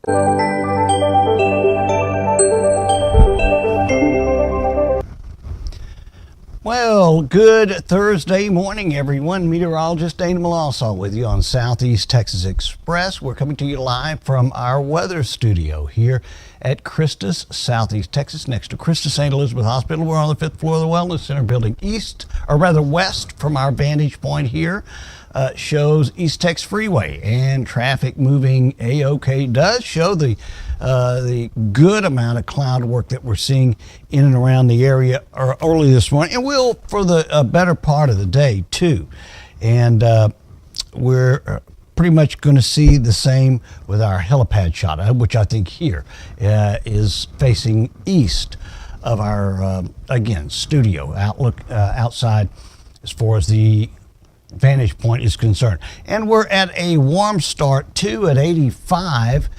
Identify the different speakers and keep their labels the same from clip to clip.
Speaker 1: Well, good Thursday morning, everyone. Meteorologist Dana Melancon with you on Southeast Texas Express. We're coming to you live from our weather studio here at Christus, Southeast Texas, next to Christus St. Elizabeth Hospital. We're on the 5th floor of the Wellness Center building west from our vantage point here. Shows East Tex Freeway and traffic moving A-OK. Does show the good amount of cloud work that we're seeing in and around the area early this morning, and will for the better part of the day too. And we're pretty much going to see the same with our helipad shot, which I think here is facing east of our again studio outlook outside as far as the vantage point is concerned. And we're at a warm start too at 85.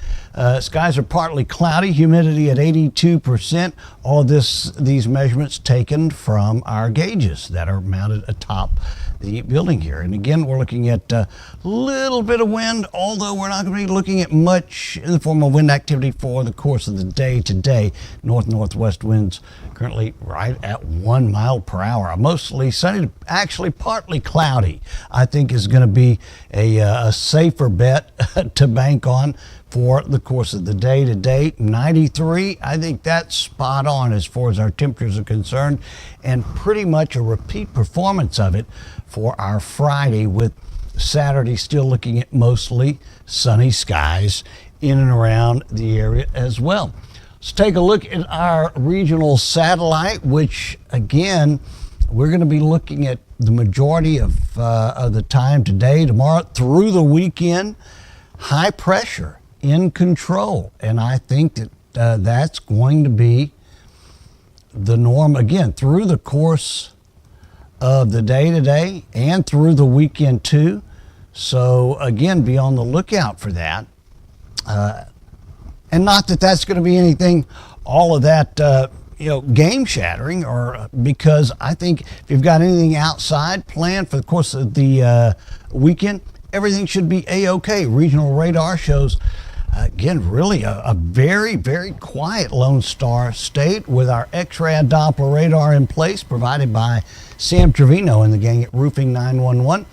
Speaker 1: Skies are partly cloudy, humidity at 82%. All of these measurements taken from our gauges that are mounted atop the building here. And again, we're looking at a little bit of wind, although we're not going to be looking at much in the form of wind activity for the course of the day today. North-northwest winds currently right at 1 mile per hour. Mostly sunny, actually partly cloudy, I think is going to be a safer bet to bank on for the course of the day today. 93, I think that's spot on as far as our temperatures are concerned, and pretty much a repeat performance of it for our Friday, with Saturday still looking at mostly sunny skies in and around the area as well. Let's take a look at our regional satellite, which again, we're going to be looking at the majority of the time today, tomorrow, through the weekend. High pressure in control, and I think that that's going to be the norm again through the course of the day today and through the weekend too. So again, be on the lookout for that, and not that that's going to be anything all of that game shattering, or because I think if you've got anything outside planned for the course of the weekend, everything should be A-OK. Regional radar shows again, really a very, very quiet Lone Star State with our X-Rad Doppler radar in place, provided by Sam Trevino and the gang at Roofing 911.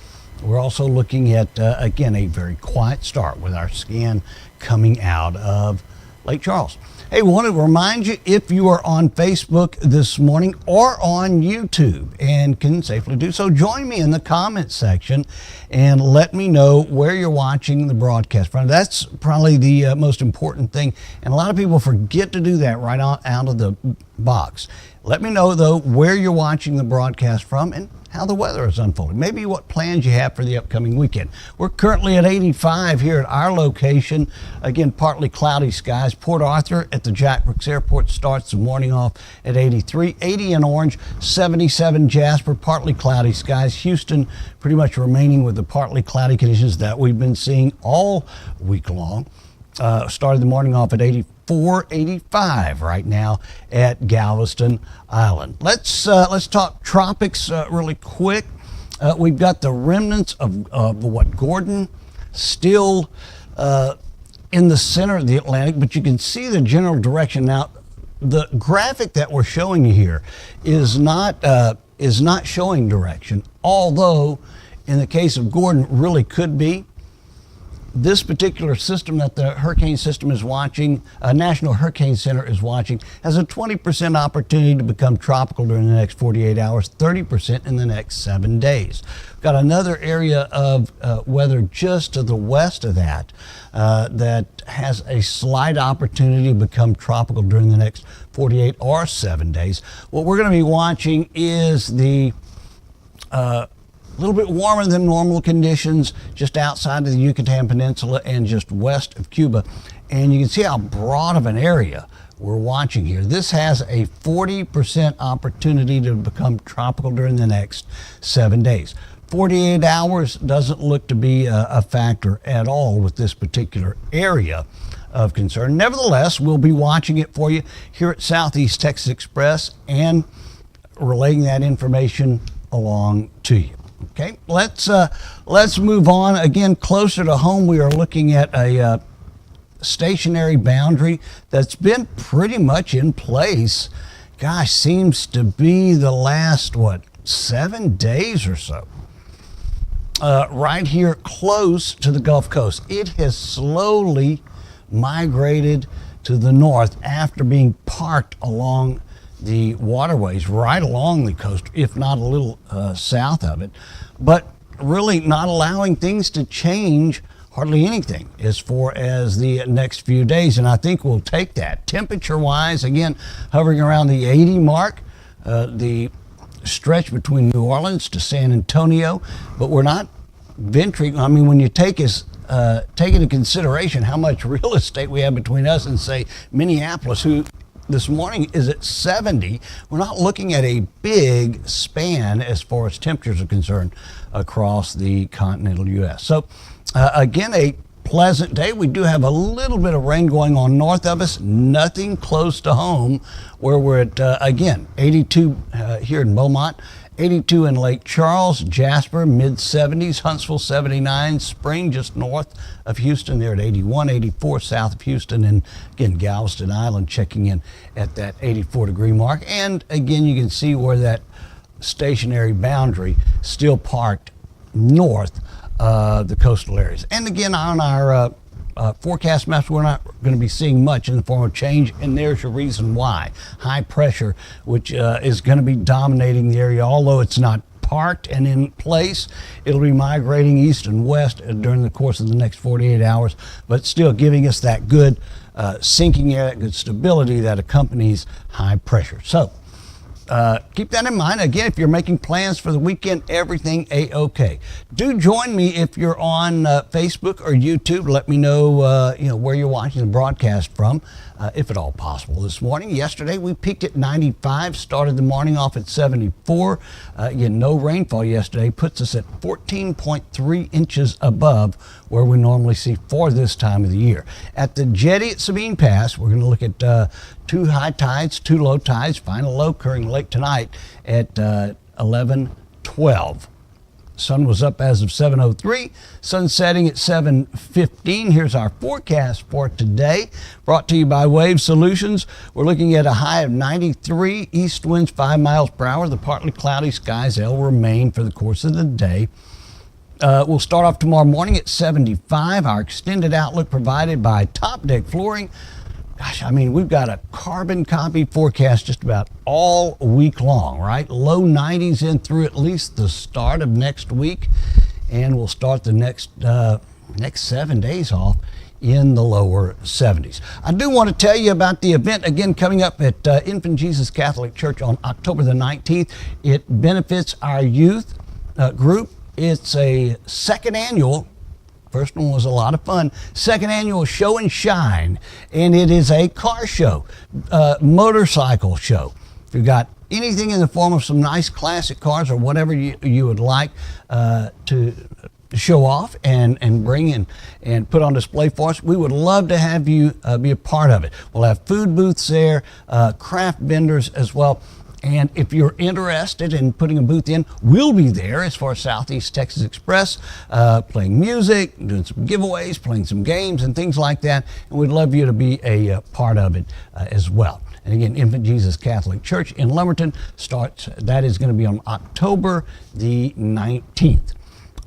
Speaker 1: We're also looking at, again, a very quiet start with our scan coming out of Lake Charles. Hey, we want to remind you, if you are on Facebook this morning or on YouTube and can safely do so, join me in the comments section and let me know where you're watching the broadcast from. That's probably the most important thing, and a lot of people forget to do that right out of the box. Let me know, though, where you're watching the broadcast from and how the weather is unfolding. Maybe what plans you have for the upcoming weekend. We're currently at 85 here at our location. Again, partly cloudy skies. Port Arthur at the Jack Brooks Airport starts the morning off at 83. 80 in Orange, 77 Jasper, partly cloudy skies. Houston pretty much remaining with the partly cloudy conditions that we've been seeing all week long. Started the morning off at 84, 85 right now at Galveston Island. Let's talk tropics really quick. We've got the remnants of what Gordon still in the center of the Atlantic, but you can see the general direction. Now, the graphic that we're showing you here is not showing direction, although in the case of Gordon really could be. This particular system that the hurricane system is watching, National Hurricane Center is watching, has a 20% opportunity to become tropical during the next 48 hours, 30% in the next 7 days. We've got another area of weather just to the west of that that has a slight opportunity to become tropical during the next 48 or 7 days. What we're going to be watching is the a little bit warmer than normal conditions just outside of the Yucatan Peninsula and just west of Cuba. And you can see how broad of an area we're watching here. This has a 40% opportunity to become tropical during the next 7 days. 48 hours doesn't look to be a factor at all with this particular area of concern. Nevertheless, we'll be watching it for you here at Southeast Texas Express and relaying that information along to you. Okay, let's move on. Again, closer to home, we are looking at a stationary boundary that's been pretty much in place, gosh, seems to be the last, 7 days or so. Right here close to the Gulf Coast. It has slowly migrated to the north after being parked along the waterways right along the coast, if not a little south of it, but really not allowing things to change hardly anything as far as the next few days. And I think we'll take that. Temperature wise, again, hovering around the 80 mark, the stretch between New Orleans to San Antonio, but we're not venturing. I mean, when you take into consideration how much real estate we have between us and, say, Minneapolis, who this morning is at 70, we're not looking at a big span as far as temperatures are concerned across the continental U.S. So, again, a pleasant day. We do have a little bit of rain going on north of us, nothing close to home, where we're at, again, 82 here in Beaumont, 82 in Lake Charles, Jasper, mid-70s, Huntsville, 79, Spring, just north of Houston, there at 81, 84 south of Houston, and again, Galveston Island checking in at that 84-degree mark. And again, you can see where that stationary boundary still parked north of the coastal areas. And again, on our forecast maps, we're not going to be seeing much in the form of change, and there's your reason why. High pressure, which is going to be dominating the area, although it's not parked and in place. It'll be migrating east and west during the course of the next 48 hours, but still giving us that good sinking air, that good stability that accompanies high pressure. So keep that in mind. Again, if you're making plans for the weekend, everything A-OK. Do join me if you're on Facebook or YouTube. Let me know, where you're watching the broadcast from, if at all possible. This morning, yesterday, we peaked at 95, started the morning off at 74. Again, no rainfall yesterday, puts us at 14.3 inches above where we normally see for this time of the year. At the jetty at Sabine Pass, we're going to look at 2 high tides, 2 low tides, final low occurring late tonight at 11:12. Sun was up as of 7:03, sun setting at 7:15. Here's our forecast for today, brought to you by Wave Solutions. We're looking at a high of 93, east winds 5 miles per hour. The partly cloudy skies, they'll remain for the course of the day. We'll start off tomorrow morning at 75. Our extended outlook provided by Top Deck Flooring. Gosh, I mean, we've got a carbon copy forecast just about all week long, right? Low 90s in through at least the start of next week. And we'll start the next 7 days off in the lower 70s. I do want to tell you about the event, again, coming up at Infant Jesus Catholic Church on October the 19th. It benefits our youth group. It's a second annual. First one was a lot of fun. Second annual Show and Shine, and it is a car show, motorcycle show. If you've got anything in the form of some nice classic cars or whatever you would like to show off and bring in and put on display for us, we would love to have you be a part of it. We'll have food booths there, craft vendors as well. And if you're interested in putting a booth in, we'll be there as far as Southeast Texas Express, playing music, doing some giveaways, playing some games and things like that. And we'd love you to be a part of it as well. And again, Infant Jesus Catholic Church in Lumberton that is going to be on October the 19th.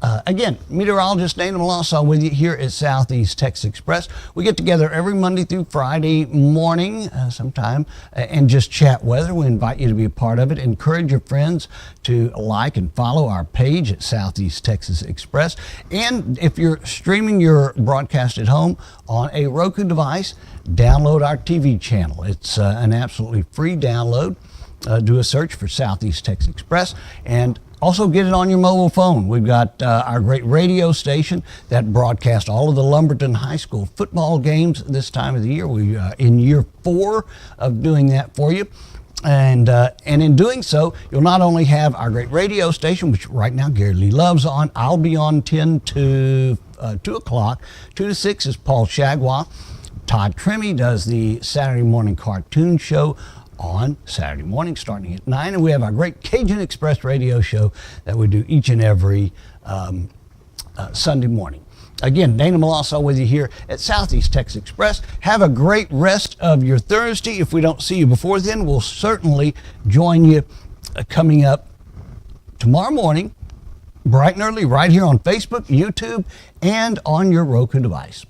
Speaker 1: Again, meteorologist Dana Melancon with you here at Southeast Texas Express. We get together every Monday through Friday morning sometime and just chat weather. We invite you to be a part of it. Encourage your friends to like and follow our page at Southeast Texas Express. And if you're streaming your broadcast at home on a Roku device, download our TV channel. It's an absolutely free download. Do a search for Southeast Texas Express and also get it on your mobile phone. We've got our great radio station that broadcasts all of the Lumberton High School football games this time of the year. We're in year 4 of doing that for you. And in doing so, you'll not only have our great radio station, which right now Gary Lee Love's on. I'll be on 10 to 2 o'clock. 2 to 6 is Paul Shagwa. Todd Trimmy does the Saturday morning cartoon show on Saturday morning starting at 9, and we have our great Cajun Express radio show that we do each and every Sunday morning. Again, Dana Melancon with you here at Southeast Texas Express. Have a great rest of your Thursday. If we don't see you before then, we'll certainly join you coming up tomorrow morning, bright and early, right here on Facebook, YouTube, and on your Roku device.